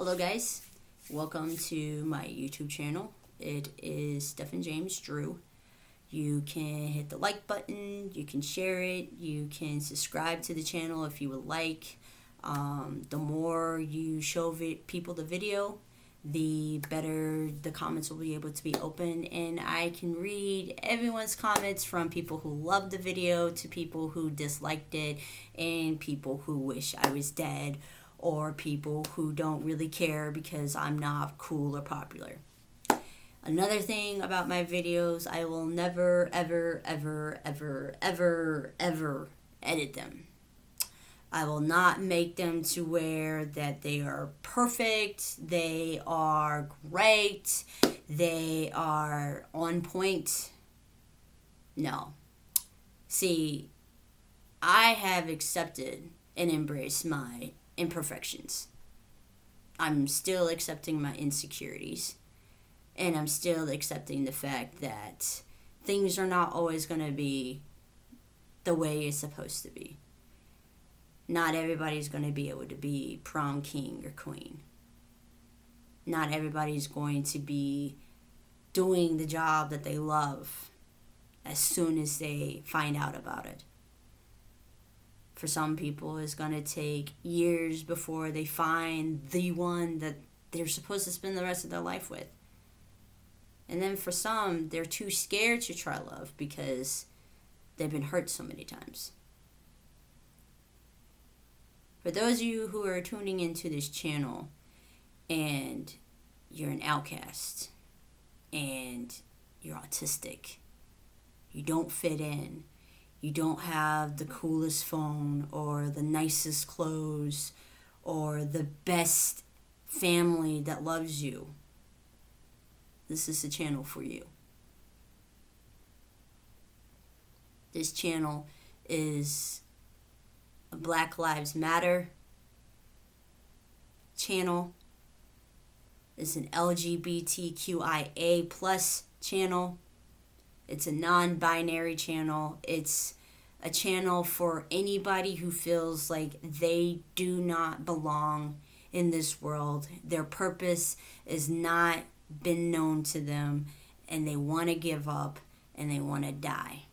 Hello guys, welcome to my YouTube channel. It is Stefan James Drew. You can hit the like button, you can share it, you can subscribe to the channel if you would like. The more you show people the video, the better the comments will be able to be open, and I can read everyone's comments, from people who loved the video to people who disliked it and people who wish I was dead, or people who don't really care because I'm not cool or popular. Another thing about my videos, I will never, ever, ever, ever, ever, ever edit them. I will not make them to where that they are perfect, they are great, they are on point. No. See, I have accepted and embraced my imperfections. I'm still accepting my insecurities, and I'm still accepting the fact that things are not always going to be the way it's supposed to be. Not everybody's going to be able to be prom king or queen. Not everybody's going to be doing the job that they love as soon as they find out about it. For some people, it's going to take years before they find the one that they're supposed to spend the rest of their life with. And then for some, they're too scared to try love because they've been hurt so many times. For those of you who are tuning into this channel and you're an outcast and you're autistic, you don't fit in, you don't have the coolest phone or the nicest clothes or the best family that loves you, this is the channel for you. This channel is a Black Lives Matter channel. It's an LGBTQIA plus channel. It's a non-binary channel. It's a channel for anybody who feels like they do not belong in this world. Their purpose is not been known to them, and they want to give up and they want to die.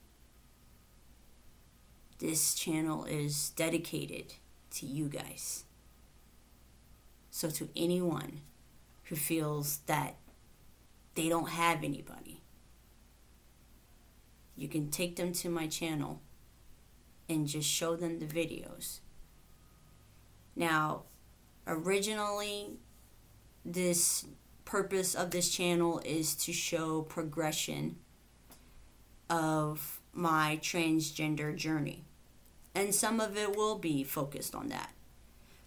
This channel is dedicated to you guys. So to anyone who feels that they don't have anybody, you can take them to my channel and just show them the videos. Now, originally, this purpose of this channel is to show progression of my transgender journey. And some of it will be focused on that.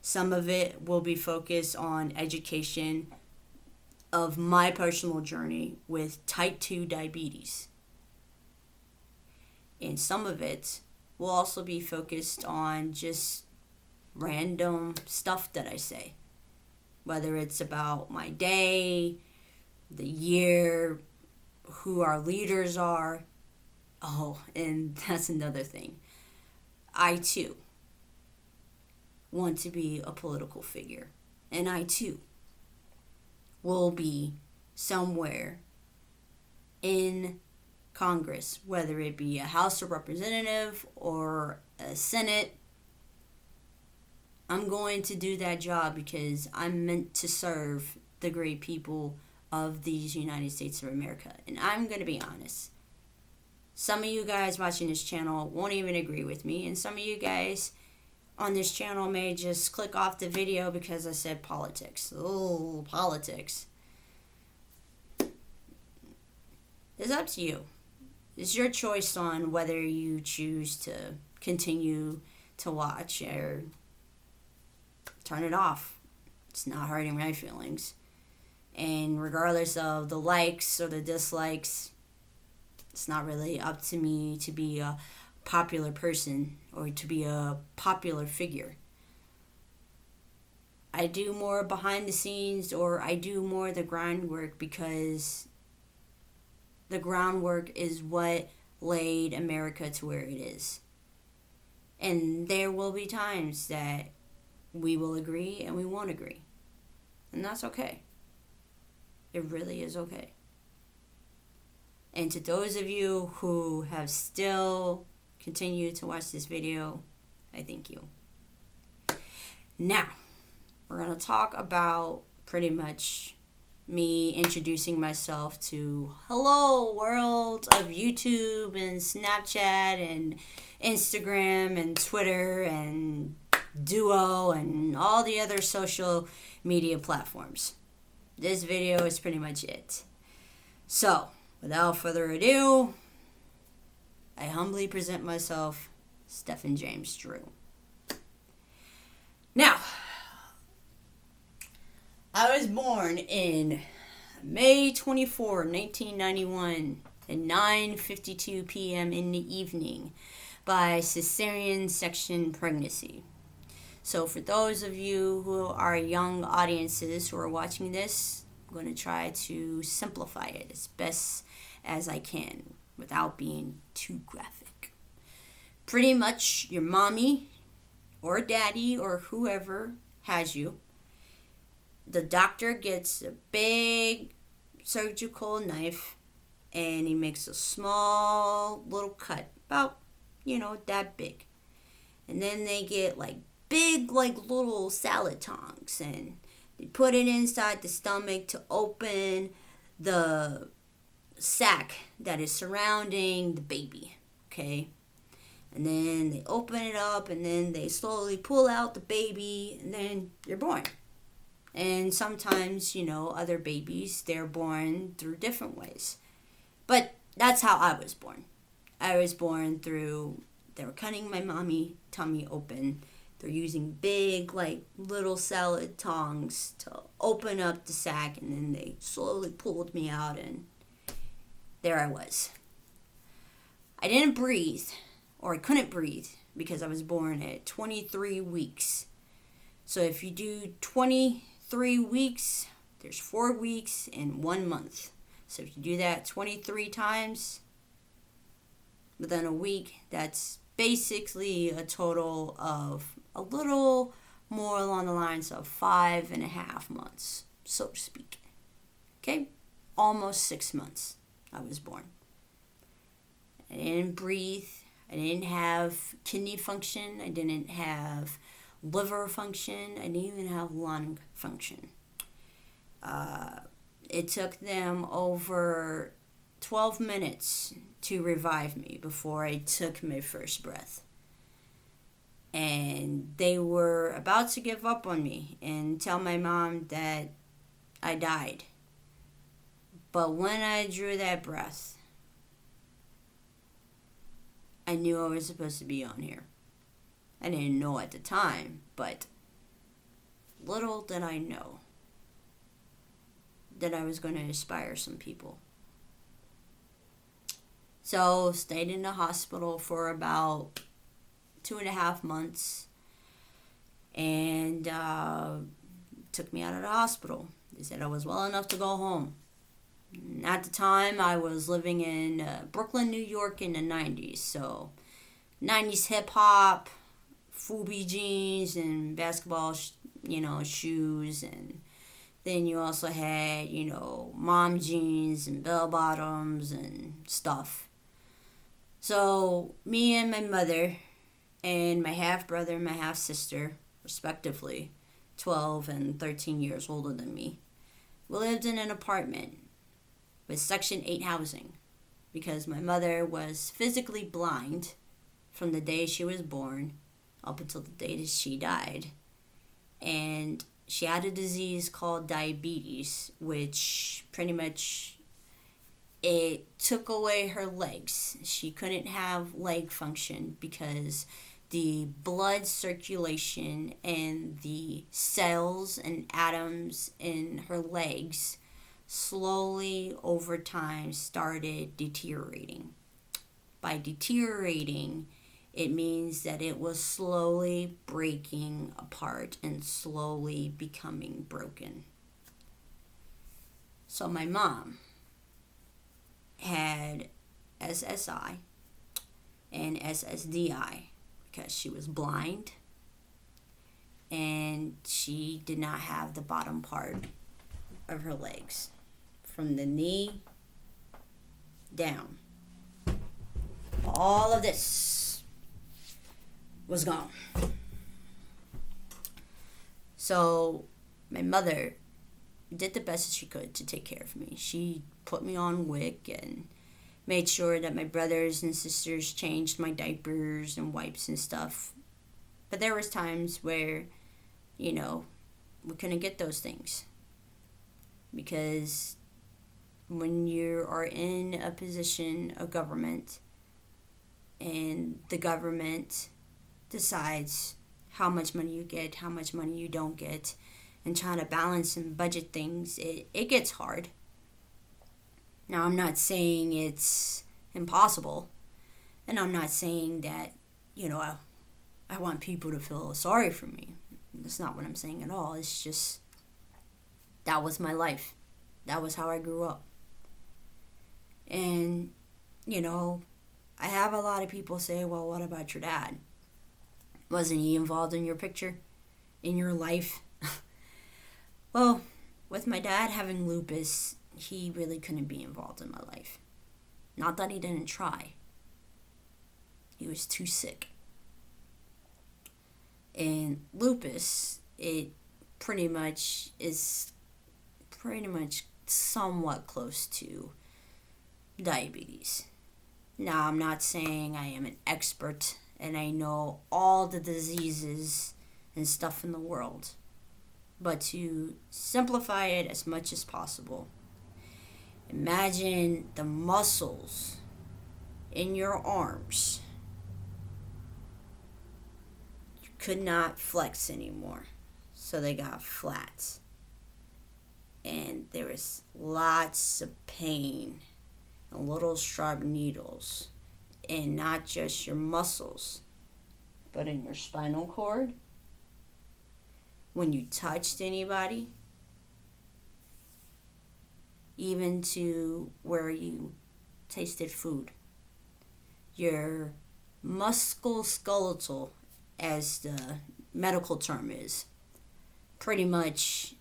Some of it will be focused on education of my personal journey with type 2 diabetes. And some of it will also be focused on just random stuff that I say. Whether it's about my day, the year, who our leaders are. Oh, and that's another thing. I too want to be a political figure. And I too will be somewhere in Congress, whether it be a House of Representative or a Senate. I'm going to do that job because I'm meant to serve the great people of these United States of America. And I'm going to be honest. Some of you guys watching this channel won't even agree with me, and some of you guys on this channel may just click off the video because I said politics. Oh, politics. It's up to you. It's your choice on whether you choose to continue to watch or turn it off. It's not hurting my feelings. And regardless of the likes or the dislikes, it's not really up to me to be a popular person or to be a popular figure. I do more behind the scenes, or I do more of the groundwork, because the groundwork is what laid America to where it is. And there will be times that we will agree and we won't agree. And that's okay. It really is okay. And to those of you who have still continued to watch this video, I thank you. Now, we're going to talk about pretty much me introducing myself to hello world of YouTube and Snapchat and Instagram and Twitter and Duo and all the other social media platforms. This video is pretty much it. So, without further ado, I humbly present myself, Stefan James Drew. Now, I was born in May 24, 1991 at 9:52 p.m. in the evening by cesarean section pregnancy. So for those of you who are young audiences who are watching this, I'm going to try to simplify it as best as I can without being too graphic. Pretty much your mommy or daddy or whoever has you, the doctor gets a big surgical knife and he makes a small little cut, about, that big. And then they get big, little salad tongs and they put it inside the stomach to open the sac that is surrounding the baby, okay? And then they open it up and then they slowly pull out the baby and then you're born. And sometimes, other babies, they're born through different ways. But that's how I was born. I was born through, they were cutting my mommy tummy open. They're using big, little salad tongs to open up the sac, and then they slowly pulled me out, and there I was. I didn't breathe, or I couldn't breathe, because I was born at 23 weeks. So if you do 23 weeks, there's 4 weeks in 1 month. So if you do that 23 times within a week, that's basically a total of a little more along the lines of 5.5 months, so to speak. Okay? Almost 6 months I was born. I didn't breathe. I didn't have kidney function. I didn't have liver function. I didn't even have lung function. It took them over 12 minutes to revive me before I took my first breath. And they were about to give up on me and tell my mom that I died. But when I drew that breath, I knew I was supposed to be on here. I didn't know at the time, but little did I know that I was going to inspire some people. So, stayed in the hospital for about 2.5 months, and took me out of the hospital. They said I was well enough to go home. And at the time, I was living in Brooklyn, New York in the 90s, so 90s hip-hop, Fubi jeans, and basketball, shoes, and then you also had, mom jeans and bell-bottoms and stuff. So, me and my mother and my half-brother and my half-sister, respectively, 12 and 13 years older than me, we lived in an apartment with Section 8 housing because my mother was physically blind from the day she was born up until the day that she died. And she had a disease called diabetes, which pretty much it took away her legs. She couldn't have leg function because the blood circulation and the cells and atoms in her legs slowly over time started deteriorating. By deteriorating, it means that it was slowly breaking apart and slowly becoming broken. So my mom had SSI and SSDI because she was blind and she did not have the bottom part of her legs. From the knee down. All of this was gone. So my mother did the best she could to take care of me. She put me on WIC and made sure that my brothers and sisters changed my diapers and wipes and stuff. But there was times where, we couldn't get those things. Because when you are in a position of government and the government decides how much money you get, how much money you don't get, and trying to balance and budget things, it gets hard. Now, I'm not saying it's impossible, and I'm not saying that, I want people to feel sorry for me. That's not what I'm saying at all. It's just, that was my life. That was how I grew up. And, I have a lot of people say, well, what about your dad? Wasn't he involved in your picture? In your life? Well, with my dad having lupus, he really couldn't be involved in my life. Not that he didn't try. He was too sick. And lupus, it pretty much is somewhat close to diabetes. Now, I'm not saying I am an expert and I know all the diseases and stuff in the world. But to simplify it as much as possible, imagine the muscles in your arms. You could not flex anymore, so they got flat. And there was lots of pain and little sharp needles in not just your muscles, but in your spinal cord. When you touched anybody, even to where you tasted food. Your musculoskeletal, as the medical term is, pretty much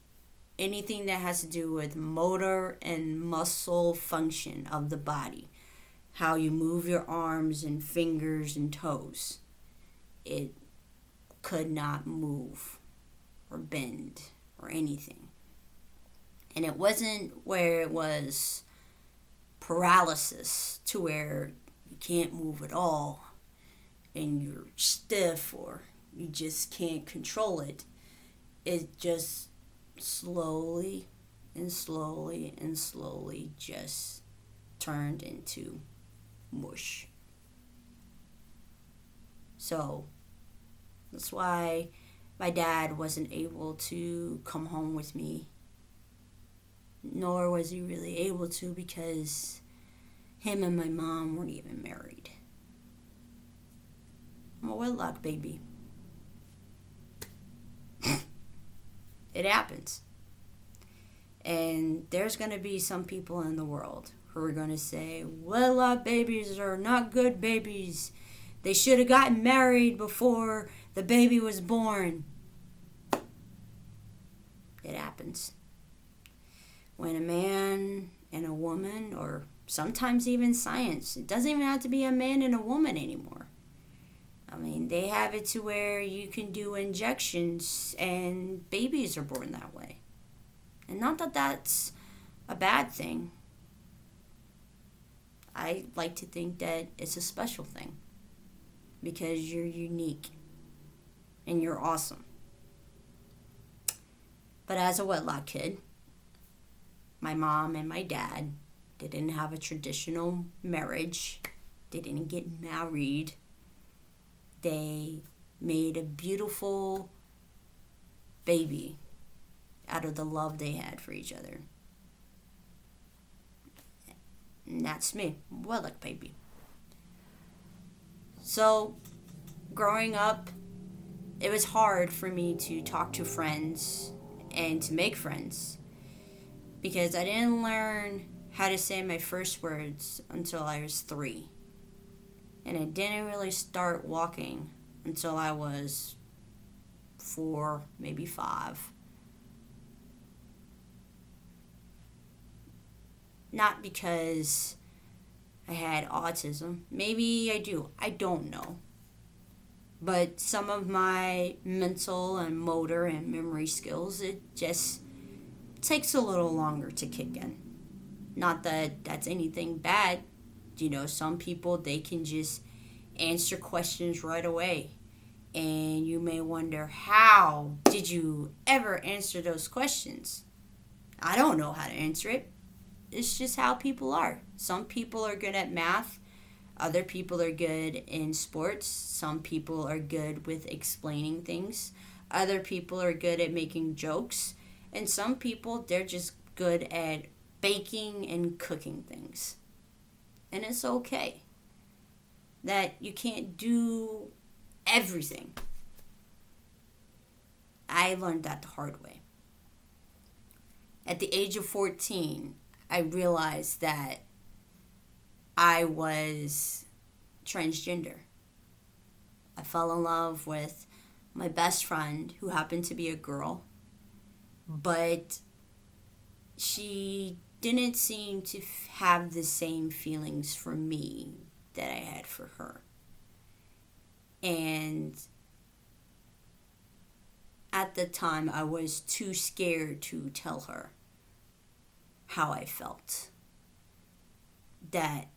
anything that has to do with motor and muscle function of the body, how you move your arms and fingers and toes, it could not move or bend or anything. And it wasn't where it was paralysis to where you can't move at all and you're stiff or you just can't control it. It just slowly and slowly and slowly just turned into mush. So that's why my dad wasn't able to come home with me, nor was he really able to because him and my mom weren't even married. I'm a Wedlock baby. It happens. And there's going to be some people in the world who are going to say, Wedlock babies are not good babies. They should have gotten married before the baby was born. It happens. When a man and a woman, or sometimes even science, it doesn't even have to be a man and a woman anymore. I mean, they have it to where you can do injections and babies are born that way. And not that that's a bad thing. I like to think that it's a special thing because you're unique and you're awesome. But as a Wedlock kid, my mom and my dad didn't have a traditional marriage. They didn't get married. They made a beautiful baby out of the love they had for each other. And that's me, Wedlock baby. So, growing up, it was hard for me to talk to friends and to make friends because I didn't learn how to say my first words until I was 3. And I didn't really start walking until I was 4, maybe 5. Not because I had autism. Maybe I do. I don't know. But some of my mental and motor and memory skills, it just takes a little longer to kick in. Not that that's anything bad. Some people, they can just answer questions right away. And you may wonder, how did you ever answer those questions? I don't know how to answer it. It's just how people are. Some people are good at math. Other people are good in sports. Some people are good with explaining things. Other people are good at making jokes. And some people, they're just good at baking and cooking things. And it's okay that you can't do everything. I learned that the hard way. At the age of 14, I realized that I was transgender. I fell in love with my best friend, who happened to be a girl, but she didn't seem to have the same feelings for me that I had for her. And at the time, I was too scared to tell her how I felt. That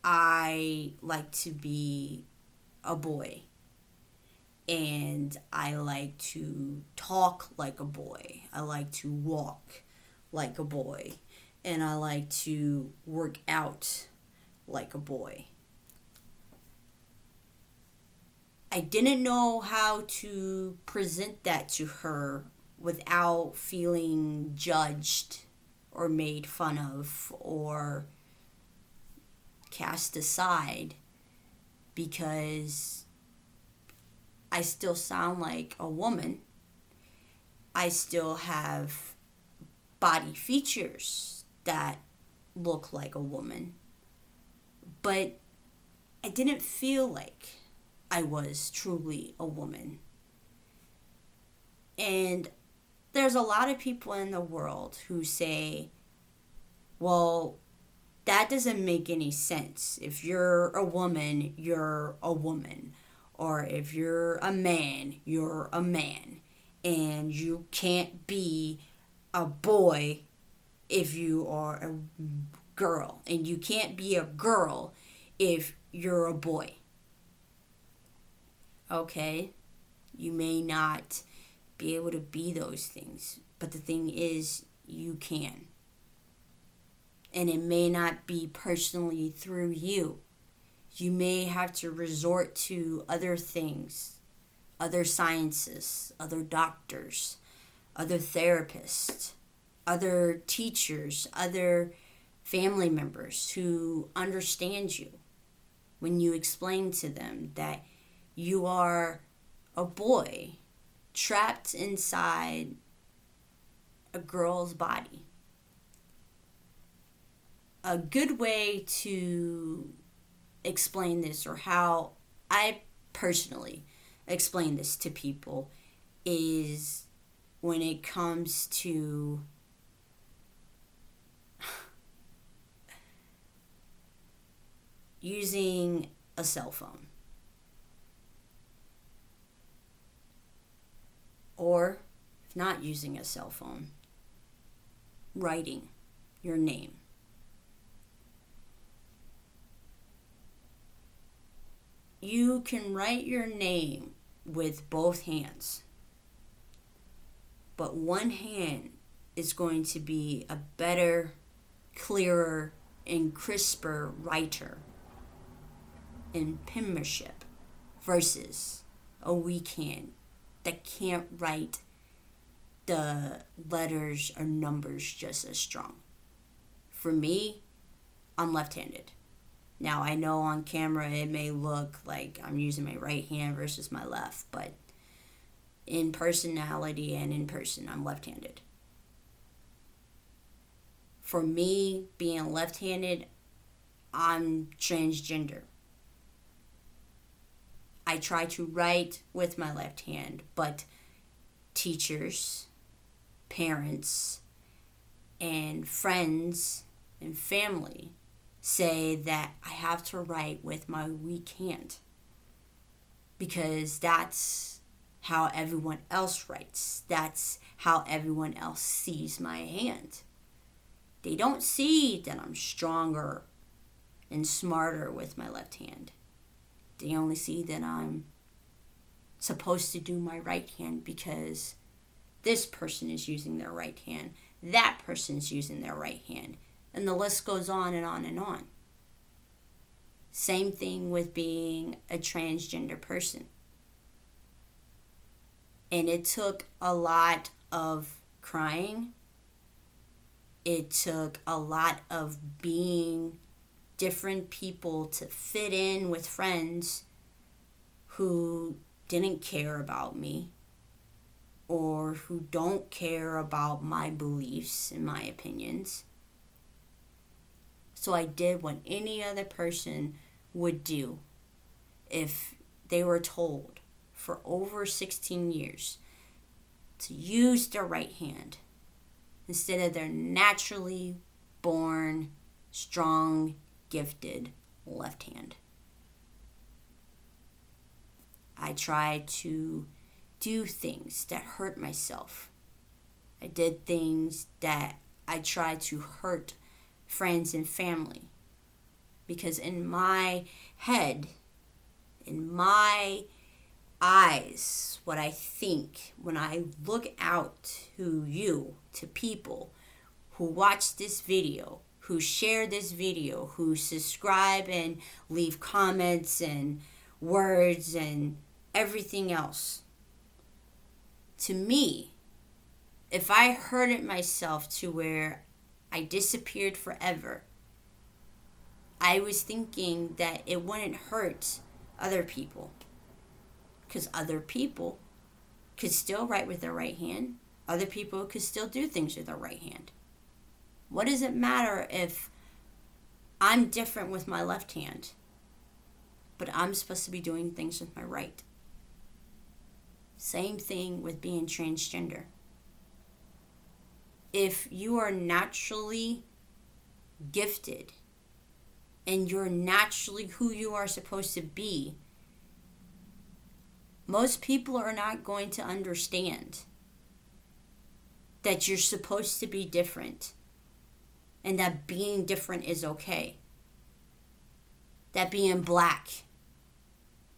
I like to be a boy. And I like to talk like a boy. I like to walk like a boy. And I like to work out like a boy. I didn't know how to present that to her without feeling judged or made fun of or cast aside, because I still sound like a woman. I still have body features that look like a woman. But I didn't feel like I was truly a woman. And there's a lot of people in the world who say, well, that doesn't make any sense. If you're a woman, you're a woman. Or if you're a man, you're a man. And you can't be a boy if you are a girl. And you can't be a girl if you're a boy. Okay, you may not be able to be those things, but the thing is, you can. And it may not be personally through you. You may have to resort to other things, other sciences, other doctors, other therapists, other teachers, other family members who understand you when you explain to them that you are a boy trapped inside a girl's body. A good way to explain this, or how I personally explain this to people, is when it comes to using a cell phone. Or, if not using a cell phone, writing your name. You can write your name with both hands, but one hand is going to be a better, clearer, and crisper writer in penmanship versus a weak hand that can't write the letters or numbers just as strong. For me, I'm left-handed. Now, I know on camera it may look like I'm using my right hand versus my left, but in personality and in person, I'm left-handed. For me, being left-handed, I'm transgender. I try to write with my left hand, but teachers, parents, and friends and family say that I have to write with my weak hand because that's how everyone else writes. That's how everyone else sees my hand. They don't see that I'm stronger and smarter with my left hand. They only see that I'm supposed to do my right hand because this person is using their right hand, that person is using their right hand, and the list goes on and on and on. Same thing with being a transgender person. And it took a lot of crying. It took a lot of being different people to fit in with friends who didn't care about me or who don't care about my beliefs and my opinions. So I did what any other person would do if they were told for over 16 years to use their right hand instead of their naturally born, strong, gifted left hand. I tried to do things that hurt myself. I did things that I tried to hurt friends and family. Because in my head, in my eyes, what I think when I look out to people who watch this video, who share this video, who subscribe and leave comments and words and everything else. To me, if I hurted myself to where I disappeared forever, I was thinking that it wouldn't hurt other people. Because other people could still write with their right hand. Other people could still do things with their right hand. What does it matter if I'm different with my left hand, but I'm supposed to be doing things with my right? Same thing with being transgender. If you are naturally gifted and you're naturally who you are supposed to be, most people are not going to understand that you're supposed to be different and that being different is okay. That being black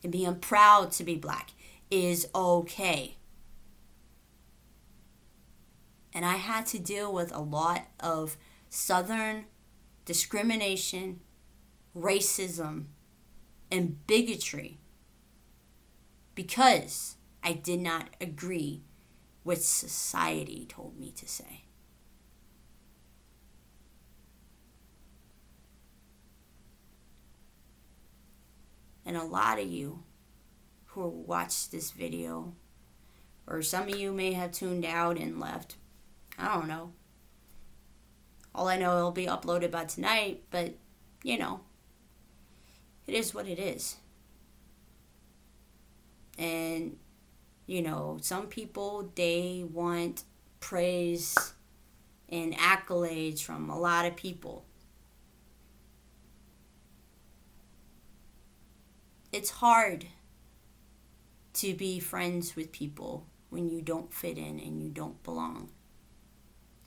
and being proud to be black is okay. And I had to deal with a lot of Southern discrimination, racism, and bigotry because I did not agree with society told me to say. And a lot of you who watched this video, or some of you may have tuned out and left, I don't know. All I know, it'll be uploaded by tonight, but, it is what it is. And, some people, they want praise and accolades from a lot of people. It's hard to be friends with people when you don't fit in and you don't belong.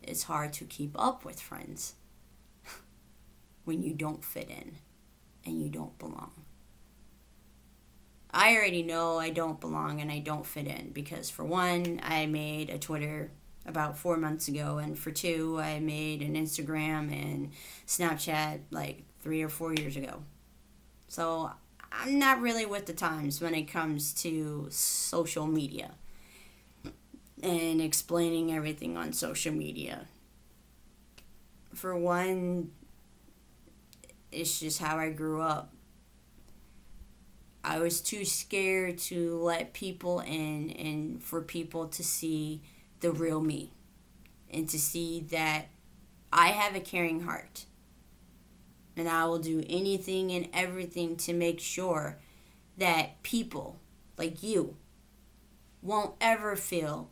It's hard to keep up with friends when you don't fit in and you don't belong. I already know I don't belong and I don't fit in because for one, I made a Twitter about 4 months ago, and for two, I made an Instagram and Snapchat like 3 or 4 years ago. So I'm not really with the times when it comes to social media and explaining everything on social media. For one, it's just how I grew up. I was too scared to let people in and for people to see the real me and to see that I have a caring heart. And I will do anything and everything to make sure that people like you won't ever feel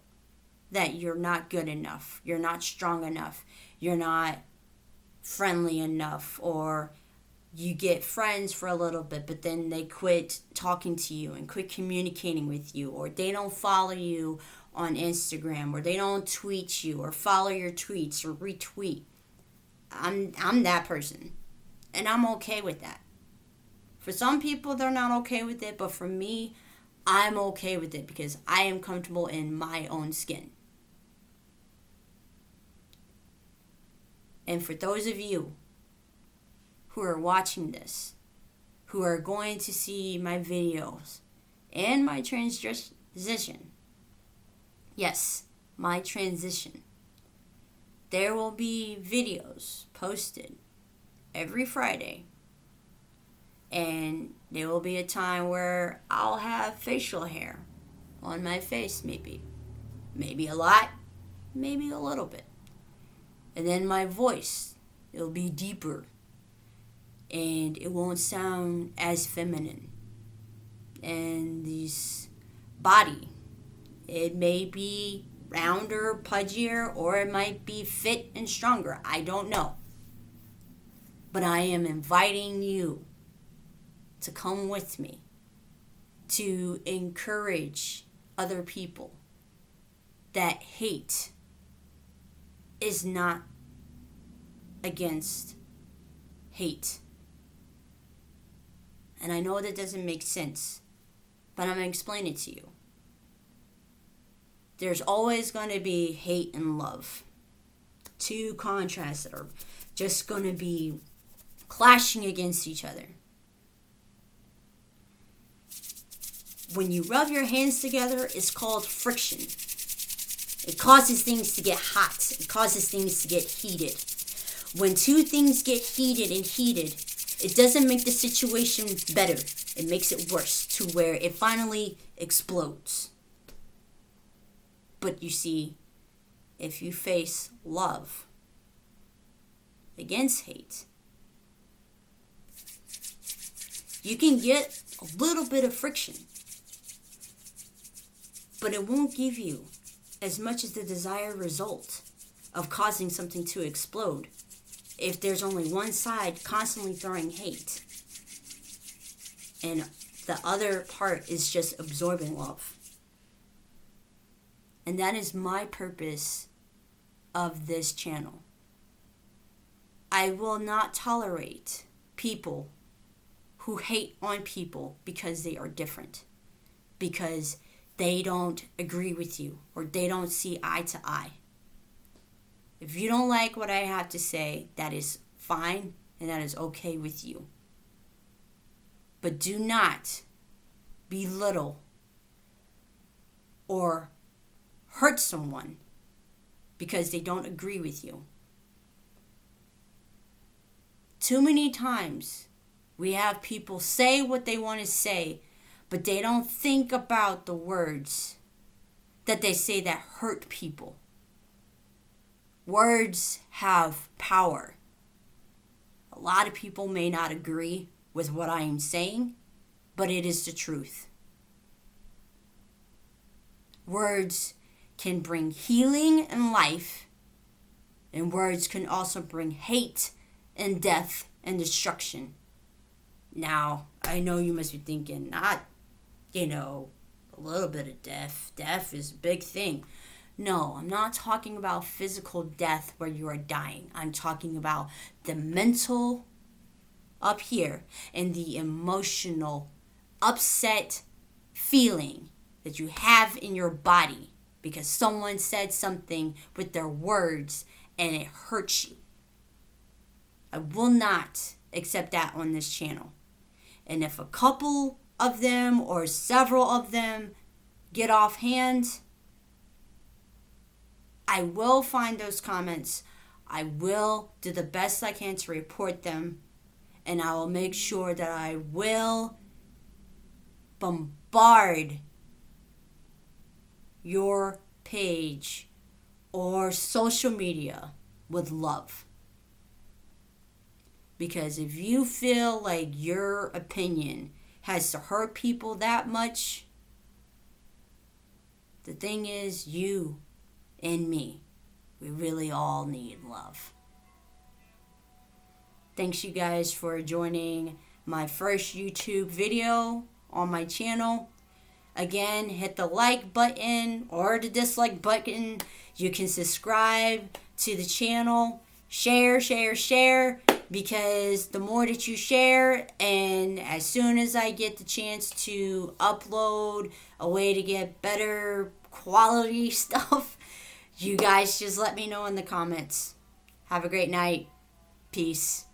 that you're not good enough, you're not strong enough, you're not friendly enough, or you get friends for a little bit, but then they quit talking to you and quit communicating with you, or they don't follow you on Instagram, or they don't tweet you or follow your tweets or retweet. I'm that person, and I'm okay with that. For some people, they're not okay with it, but for me, I'm okay with it because I am comfortable in my own skin. And for those of you who are watching this, who are going to see my videos and my transition, yes, my transition, there will be videos posted every Friday. And there will be a time where I'll have facial hair on my face, maybe. Maybe a lot, maybe a little bit. And then my voice, it'll be deeper. And it won't sound as feminine. And this body, it may be rounder, pudgier, or it might be fit and stronger. I don't know. But I am inviting you to come with me, to encourage other people that hate is not against hate. And I know that doesn't make sense, but I'm going to explain it to you. There's always going to be hate and love. Two contrasts that are just going to be clashing against each other. When you rub your hands together, it's called friction. It causes things to get hot. It causes things to get heated. When two things get heated, it doesn't make the situation better. It makes it worse to where it finally explodes. But you see, if you face love against hate, you can get a little bit of friction. But it won't give you as much as the desired result of causing something to explode if there's only one side constantly throwing hate and the other part is just absorbing love. And that is my purpose of this channel. I will not tolerate people who hate on people because they are different, because they don't agree with you, or they don't see eye to eye. If you don't like what I have to say, that is fine, and that is okay with you. But do not belittle or hurt someone because they don't agree with you. Too many times we have people say what they want to say, but they don't think about the words that they say that hurt people. Words have power. A lot of people may not agree with what I am saying, but it is the truth. Words can bring healing and life, and words can also bring hate and death and destruction. Now, I know you must be thinking, not, a little bit of death. Death is a big thing. No, I'm not talking about physical death where you are dying. I'm talking about the mental up here and the emotional upset feeling that you have in your body because someone said something with their words and it hurts you. I will not accept that on this channel. And if a couple of them or several of them get off hand, I will find those comments. I will do the best I can to report them. And I will make sure that I will bombard your page or social media with love. Because if you feel like your opinion has to hurt people that much. The thing is, you and me, we really all need love. Thanks you guys for joining my first YouTube video on my channel. Again, hit the like button or the dislike button. You can subscribe to the channel. Share, because the more that you share, and as soon as I get the chance to upload a way to get better quality stuff, you guys just let me know in the comments. Have a great night. Peace.